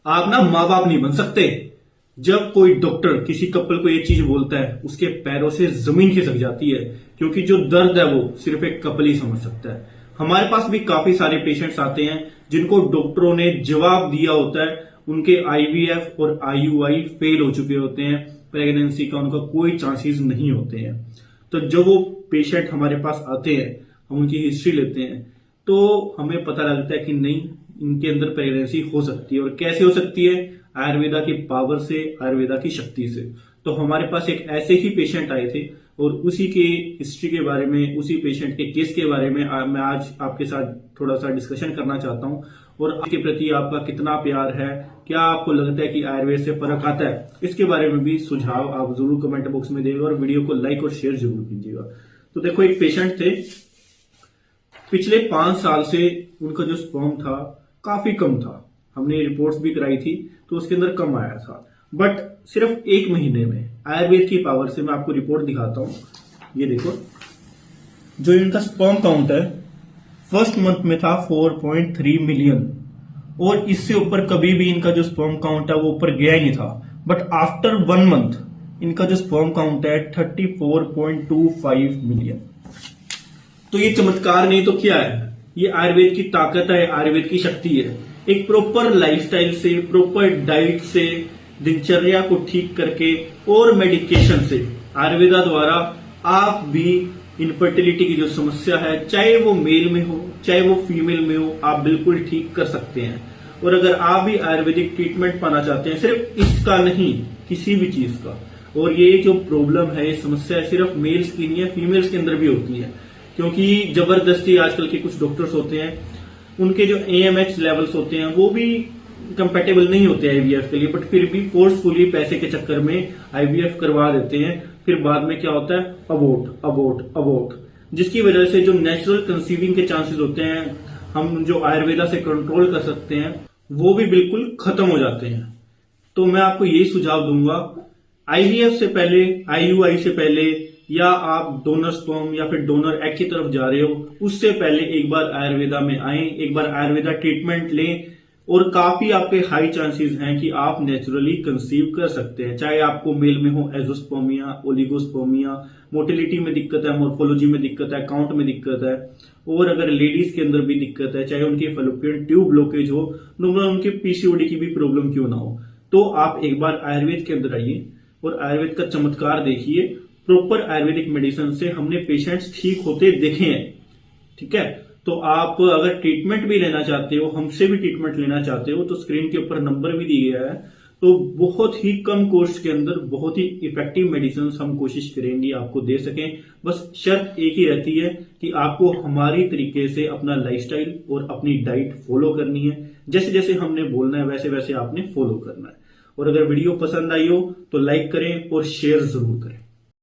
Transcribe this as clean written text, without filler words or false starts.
आप ना माँ बाप नहीं बन सकते। जब कोई डॉक्टर किसी कपल को ये चीज बोलता है उसके पैरों से जमीन खिसक जाती है, क्योंकि जो दर्द है वो सिर्फ एक कपल ही समझ सकता है। हमारे पास भी काफी सारे पेशेंट्स आते हैं जिनको डॉक्टरों ने जवाब दिया होता है, उनके आईवीएफ और आईयूआई फेल हो चुके होते हैं, प्रेगनेंसी का उनका कोई चांसेस नहीं होते हैं। तो जब वो पेशेंट हमारे पास आते हैं, हम उनकी हिस्ट्री लेते हैं, तो हमें पता लगता है कि नहीं, इनके अंदर प्रेगनेंसी हो सकती है। और कैसे हो सकती है? आयुर्वेदा की पावर से, आयुर्वेदा की शक्ति से। तो हमारे पास एक ऐसे ही पेशेंट आए थे और उसी के हिस्ट्री के बारे में, उसी पेशेंट के केस के बारे में मैं आज आपके साथ थोड़ा सा डिस्कशन करना चाहता हूं। और आपके प्रति आपका कितना प्यार है, क्या आपको लगता है कि आयुर्वेद से फर्क आता है, इसके बारे में भी सुझाव आप जरूर कमेंट बॉक्स में देगा और वीडियो को लाइक और शेयर जरूर कीजिएगा। तो देखो, एक पेशेंट थे, पिछले 5 साल से उनका जो स्पर्म था काफी कम था। हमने रिपोर्ट्स भी कराई थी तो उसके अंदर कम आया था, बट सिर्फ 1 महीने में आयुर्वेद की पावर से, मैं आपको रिपोर्ट दिखाता हूं। ये देखो, जो इनका स्पर्म काउंट है फर्स्ट मंथ में था 4.3 मिलियन, और इससे ऊपर कभी भी इनका जो स्पर्म काउंट है वो ऊपर गया ही नहीं था। बट आफ्टर 1 मंथ इनका जो स्पर्म काउंट है 34.25 मिलियन। तो ये चमत्कार नहीं तो क्या है? ये आयुर्वेद की ताकत है, आयुर्वेद की शक्ति है। एक प्रॉपर लाइफस्टाइल से, प्रॉपर डाइट से, दिनचर्या को ठीक करके और मेडिकेशन से आयुर्वेदा द्वारा आप भी इनफर्टिलिटी की जो समस्या है, चाहे वो मेल में हो चाहे वो फीमेल में हो, आप बिल्कुल ठीक कर सकते हैं। और अगर आप भी आयुर्वेदिक ट्रीटमेंट पाना चाहते हैं, सिर्फ इसका नहीं, किसी भी चीज का, और ये जो प्रॉब्लम है, ये समस्या है, सिर्फ मेल्स की नहीं है, फीमेल्स के अंदर भी होती है। क्योंकि जबरदस्ती आजकल के कुछ डॉक्टर्स होते हैं, उनके जो एएमएच लेवल्स होते हैं वो भी कंपेटेबल नहीं होते आईवीएफ के लिए, बट फिर भी फोर्सफुली पैसे के चक्कर में आईवीएफ करवा देते हैं। फिर बाद में क्या होता है? अबॉर्ट अबॉर्ट अबॉर्ट, जिसकी वजह से जो नेचुरल कंसीविंग के चांसेस होते हैं, हम जो आयुर्वेदा से कंट्रोल कर सकते हैं, वो भी बिल्कुल खत्म हो जाते हैं। तो मैं आपको यही सुझाव दूंगा, आईवीएफ से पहले, आईयूआई से पहले, या आप डोनर स्पर्म या फिर डोनर एग की तरफ जा रहे हो, उससे पहले एक बार आयुर्वेदा में आए, एक बार आयुर्वेदा ट्रीटमेंट लें, और काफी आपके हाई चांसेस हैं कि आप नेचुरली कंसीव कर सकते हैं। चाहे आपको मेल में हो एजोस्पर्मिया, ओलिगोस्पर्मिया, मोटिलिटी में दिक्कत है, मॉर्फोलॉजी में दिक्कत है, काउंट में दिक्कत है, और अगर लेडीज के अंदर भी दिक्कत है, चाहे उनकी फैलोपियन ट्यूब ब्लॉकेज हो, नॉर्मल उनके पीसीओडी की भी प्रॉब्लम क्यों ना हो, तो आप एक बार आयुर्वेद के अंदर आइए और आयुर्वेद का चमत्कार देखिए। प्रॉपर आयुर्वेदिक मेडिसिन से हमने पेशेंट्स ठीक होते देखे हैं, ठीक है? तो आप अगर ट्रीटमेंट भी लेना चाहते हो, हमसे भी ट्रीटमेंट लेना चाहते हो, तो स्क्रीन के ऊपर नंबर भी दिया गया है। तो बहुत ही कम कॉस्ट के अंदर बहुत ही इफेक्टिव मेडिसिन हम कोशिश करेंगे आपको दे सकें। बस शर्त एक ही रहती है कि आपको हमारी तरीके से अपना लाइफस्टाइल और अपनी डाइट फॉलो करनी है। जैसे जैसे हमने बोलना है वैसे वैसे आपने फॉलो करना है। और अगर वीडियो पसंद आई हो तो लाइक करें और शेयर जरूर करें।